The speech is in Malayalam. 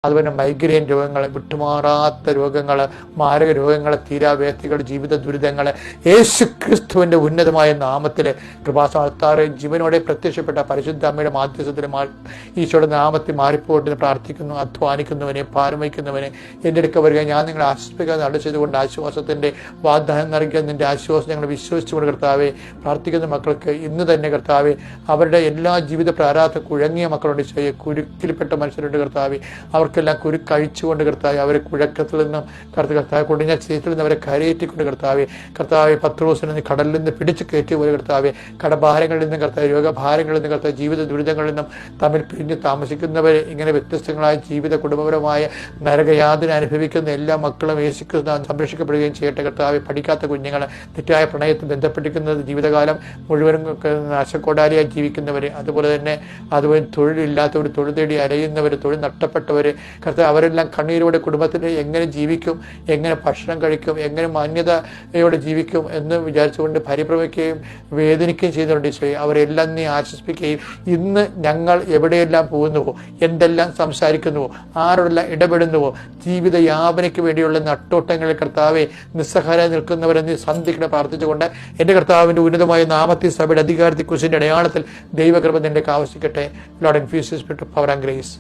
അതുപോലെ മൈഗ്രെയിൻ രോഗങ്ങൾ, വിട്ടുമാറാത്ത രോഗങ്ങൾ, മാരക രോഗങ്ങൾ, തീരാവേദികൾ, ജീവിത ദുരിതങ്ങൾ യേശു ക്രിസ്തുവിൻ്റെ ഉന്നതമായ നാമത്തിൽ കൃപാസ്ഥാനത്താറ് ജീവനോടെ പ്രത്യക്ഷപ്പെട്ട പരിശുദ്ധ അമ്മയുടെ മാധ്യസ്ഥത്തിൽ ഈശോയുടെ നാമത്തിൽ മാറിപ്പോയിട്ട് പ്രാർത്ഥിക്കുന്നു. അധ്വാനിക്കുന്നവനെ, ഭാരം വയ്ക്കുന്നവനെ എൻ്റെ അടുക്ക വരിക, ഞാൻ നിങ്ങളെ ആശ്വസിപ്പിക്കാൻ നട ചെയ്തുകൊണ്ട് ആശ്വാസത്തിൻ്റെ വാഗ്ദാനം നൽകിയ നിൻ്റെ ആശ്വാസം ഞങ്ങൾ വിശ്വസിച്ചുകൊണ്ട് കർത്താവെ, പ്രാർത്ഥിക്കുന്ന മക്കൾക്ക് ഇന്ന് തന്നെ കർത്താവെ, അവരുടെ എല്ലാ ജീവിത പ്രാരാബ്ധ കുഴങ്ങിയ മക്കളുണ്ട്, കുരുക്കിൽപ്പെട്ട മനുഷ്യരുണ്ട് കർത്താവെ, അവർക്കെല്ലാം കുരുക്കഴിച്ചുകൊണ്ട് കർത്താവെ, അവരെ കുഴക്കത്തിൽ നിന്നും കർത്താവ് കൊടിഞ്ഞ ചേറ്റിൽ നിന്ന് അവരെ കരയേറ്റിക്കൊണ്ട് കർത്താവെ, പത്രോസിൽ നിന്ന് കടലിൽ നിന്ന് പിടിച്ചു കയറ്റിയ പോലെ കർത്താവെ, കടഭാരങ്ങളിൽ നിന്നും കർത്താവ്, രോഗഭാരങ്ങളിൽ നിന്നും കർത്താവ്, ജീവിത ദുരിതങ്ങളിൽ നിന്നും തമ്മിൽ പിരിഞ്ഞ് താമസിക്കുന്നവരെ, ഇങ്ങനെ വ്യത്യസ്തങ്ങളായ ജീവിത കുടുംബപരമായ നരകയാതന അനുഭവിക്കുന്ന എല്ലാ മക്കളും യേശുക്രിസ്തു സംരക്ഷിക്കപ്പെടുകയും ചെയ്യട്ടെ കർത്താവെ. പഠിക്കാത്ത കുഞ്ഞുങ്ങൾ, തെറ്റായ പ്രണയത്തിൽ ബന്ധപ്പെട്ടിരിക്കുന്നത്, ജീവിതകാലം മുഴുവനും നാശക്കോടാലിയായി ജീവിക്കുന്നവർ, അതുപോലെ തൊഴിലില്ലാത്തവർ, തൊഴിൽ തേടി അലയുന്നവർ, തൊഴിൽ നഷ്ടപ്പെട്ടവർ കർത്താവ്, അവരെല്ലാം കണ്ണീരോടെ കുടുംബത്തിൽ എങ്ങനെ ജീവിക്കും, എങ്ങനെ ഭക്ഷണം കഴിക്കും, എങ്ങനെ മാന്യതയോടെ ജീവിക്കും എന്ന് വിചാരിച്ചുകൊണ്ട് പരിഭ്രമിക്കുകയും വേദനിക്കുകയും ചെയ്യുന്നുണ്ട് ഈശോയെ. അവരെല്ലാം നീ ആശ്വസിപ്പിക്കുകയും, ഇന്ന് ഞങ്ങൾ എവിടെയെല്ലാം പോകുന്നുവോ, എന്തെല്ലാം സംസാരിക്കുന്നുവോ, ആരോടെല്ലാം ഇടപെടുന്നുവോ, ജീവിത യാപനയ്ക്ക് വേണ്ടിയുള്ള നട്ടോട്ടങ്ങളിൽ കർത്താവെ നിസ്സഹായ നിൽക്കുന്നവരെന്ന് സന്ധികളെ പ്രാർത്ഥിച്ചുകൊണ്ട് എൻ്റെ കർത്താവിൻ്റെ ഉന്നതമായ നാമത്തിൽ സഭയുടെ അധികാരത്തെ കുറിച്ചിൻ്റെ അടയാളത്തിൽ ദൈവകൃപ നിന്റെ ആവശ്യിക്കട്ടെ. Lord infuse spirit of power and grace.